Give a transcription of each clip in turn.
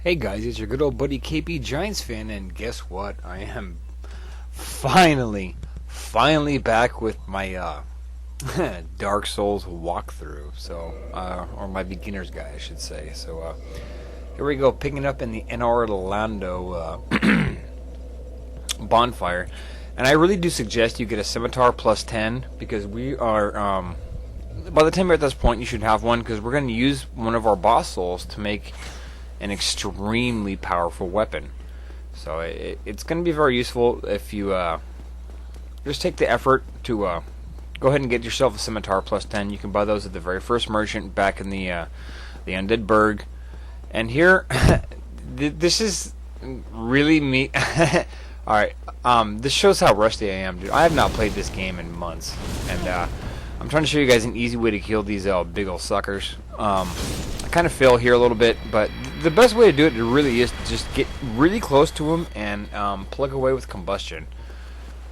Hey guys, it's your good old buddy KP Giants fan, and guess what? I am finally back with my Dark Souls walkthrough. Or my beginner's guide, I should say. Here we go, picking up in the Anor Londo bonfire. And I really do suggest you get a scimitar plus 10, because we are, by the time you're at this point, you should have one, because we're going to use one of our boss souls to make an extremely powerful weapon. So it's going to be very useful if you just take the effort to go ahead and get yourself a scimitar plus 10. You can buy those at the very first merchant back in the Undead Burg. And here, this is really me. Alright, this shows how rusty I am, dude. I have not played this game in months. And I'm trying to show you guys an easy way to kill these big ol' suckers. I kind of fail here a little bit, but the best way to do it really is to just get really close to them and plug away with combustion.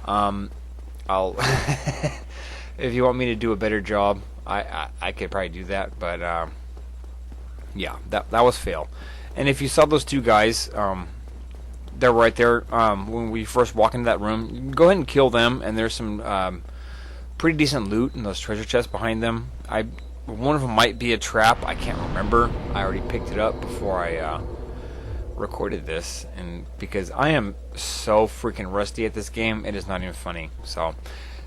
I'll if you want me to do a better job, I could probably do that, but yeah, that was fail. And if you saw those two guys, they're right there when we first walk into that room. You can go ahead and kill them, and there's some pretty decent loot in those treasure chests behind them. One of them might be a trap. I can't remember. I already picked it up before I recorded this, and because I am so freaking rusty at this game, it is not even funny. So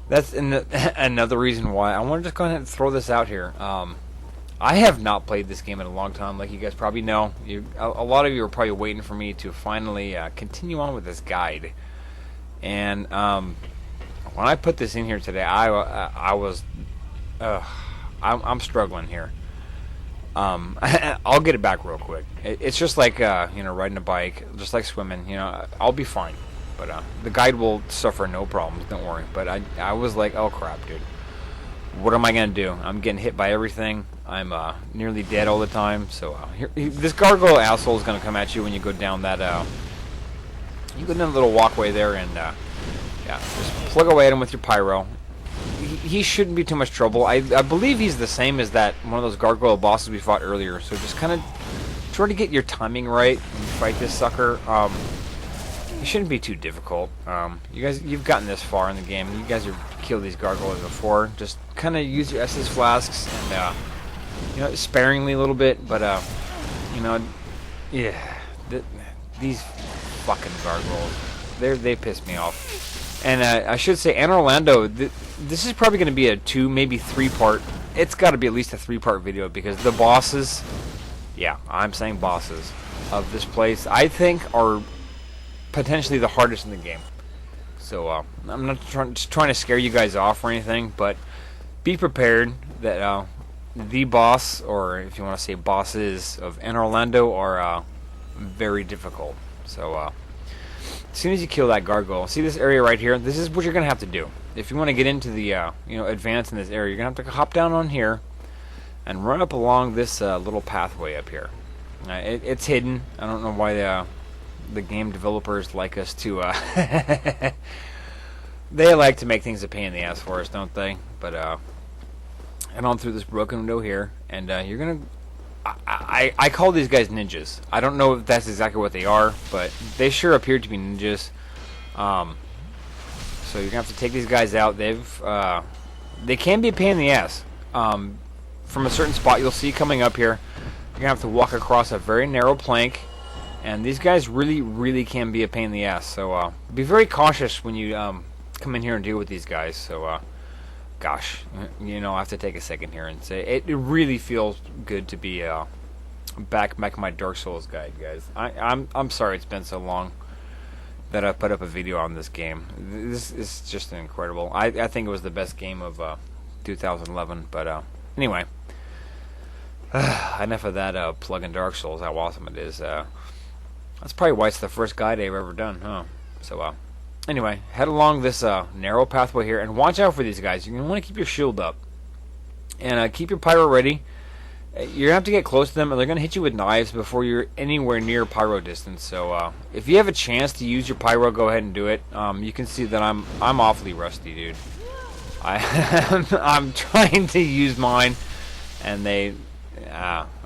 that's another reason why I want to just go ahead and throw this out here. I have not played this game in a long time, like you guys probably know. A lot of you are probably waiting for me to finally continue on with this guide. And when I put this in here today, I'm struggling here. I'll get it back real quick. It's just like riding a bike, just like swimming. I'll be fine. But the guide will suffer no problems. Don't worry. But I was like, oh crap, dude. What am I gonna do? I'm getting hit by everything. I'm nearly dead all the time. So this gargoyle asshole is gonna come at you when you go down that. You go down the little walkway there, and yeah, just plug away at him with your pyro. He shouldn't be too much trouble. I believe he's the same as that one of those gargoyle bosses we fought earlier. So just kind of try to get your timing right when you fight this sucker. It shouldn't be too difficult. You guys, you've gotten this far in the game. You guys have killed these gargoyles before. Just kind of use your SS flasks and sparingly a little bit. But yeah, these fucking gargoyles, they piss me off. And I should say, Anor Londo, this is probably going to be a 2, maybe 3-part. It's got to be at least a 3-part video, because the bosses, yeah, I'm saying bosses of this place, I think are potentially the hardest in the game. So I'm not trying to scare you guys off or anything, but be prepared that the boss, or if you want to say bosses of Anor Londo, are very difficult. So as soon as you kill that gargoyle, see this area right here? This is what you're going to have to do. If you want to get into the, advance in this area, you're going to have to hop down on here and run up along this little pathway up here. It's hidden. I don't know why the game developers like us to, they like to make things a pain in the ass for us, don't they? But, and on through this broken window here, and you're going to, I call these guys ninjas. I don't know if that's exactly what they are, but they sure appear to be ninjas. So you're gonna have to take these guys out. They can be a pain in the ass. From a certain spot you'll see coming up here, you're gonna have to walk across a very narrow plank, and these guys really can be a pain in the ass. So be very cautious when you come in here and deal with these guys. So gosh, I have to take a second here and say it really feels good to be back my Dark Souls guide, guys. I'm sorry it's been so long that I put up a video on this game. This is just incredible. I think it was the best game of 2011. But anyway, enough of that plug-in Dark Souls. How awesome it is. That's probably why it's the first guide I've ever done, huh? So anyway, head along this narrow pathway here, and watch out for these guys. You're going to want to keep your shield up. And keep your pyro ready. You're going to have to get close to them, and they're going to hit you with knives before you're anywhere near pyro distance. So if you have a chance to use your pyro, go ahead and do it. You can see that I'm awfully rusty, dude. I'm trying to use mine, and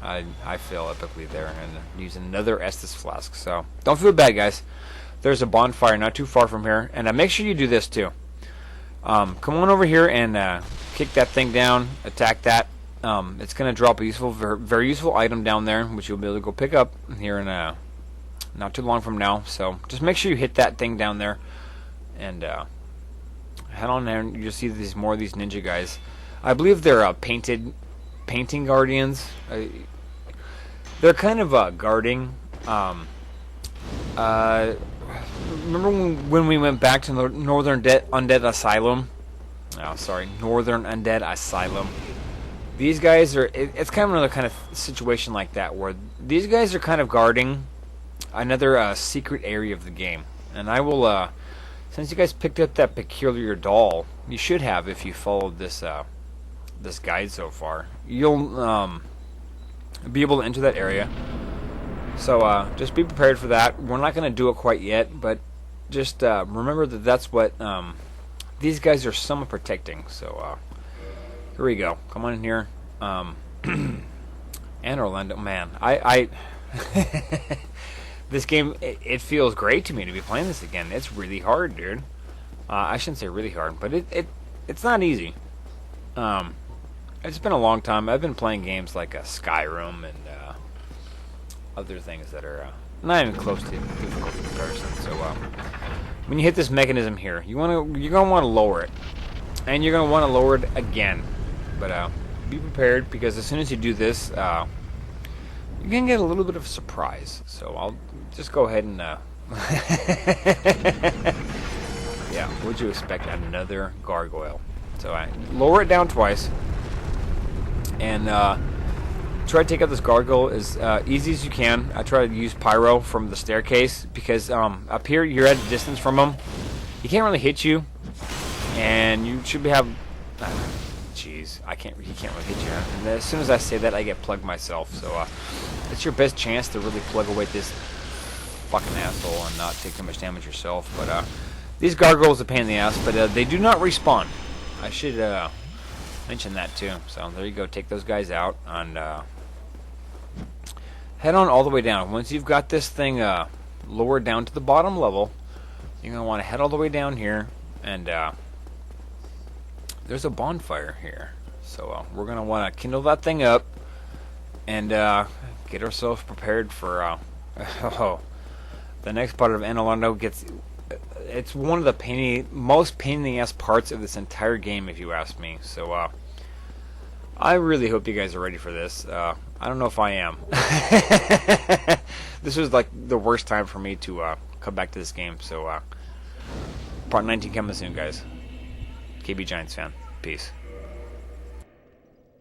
I fail epically there and use another Estus flask. So don't feel bad, guys. There's a bonfire not too far from here, and make sure you do this too. Come on over here and kick that thing down. Attack that. It's gonna drop a useful, very useful item down there, which you'll be able to go pick up here in not too long from now. So just make sure you hit that thing down there, and head on there, and you'll see more of these ninja guys. I believe they're painting guardians. They're kind of guarding. Remember when we went back to the Northern Undead Asylum? Oh, sorry, Northern Undead Asylum. These guys are. It's kind of another kind of situation like that, where these guys are kind of guarding another secret area of the game. And I will, since you guys picked up that peculiar doll, you should have if you followed this this guide so far. You'll be able to enter that area. So just be prepared for that. We're not going to do it quite yet, but just remember that that's what these guys are somewhat protecting. So here we go. Come on in here. Anor Londo, man, I this game, it feels great to me to be playing this again. It's really hard, dude. I shouldn't say really hard, but it's not easy. It's been a long time. I've been playing games like Skyrim and other things that are not even close to difficult in comparison. So when you hit this mechanism here, you're gonna want to lower it, and you're gonna want to lower it again. But be prepared, because as soon as you do this, you're gonna get a little bit of a surprise. So I'll just go ahead and yeah, what'd you expect? Another gargoyle. So I lower it down twice, and try to take out this gargoyle as easy as you can. I try to use pyro from the staircase, because up here you're at a distance from him. He can't really hit you, and you should have. Jeez, he can't really hit you. And as soon as I say that, I get plugged myself. So it's your best chance to really plug away this fucking asshole and not take too much damage yourself. But these gargoyles are a pain in the ass, but they do not respawn. I should mention that too. So there you go. Take those guys out and head on all the way down. Once you've got this thing lowered down to the bottom level, you're gonna want to head all the way down here, and there's a bonfire here. So we're gonna want to kindle that thing up and get ourselves prepared for the next part of Anor Londo. It's one of the most pain in the ass parts of this entire game, if you ask me. So I really hope you guys are ready for this. I don't know if I am. This was like the worst time for me to come back to this game. So part 19 coming soon, guys. KB Giants fan. Peace.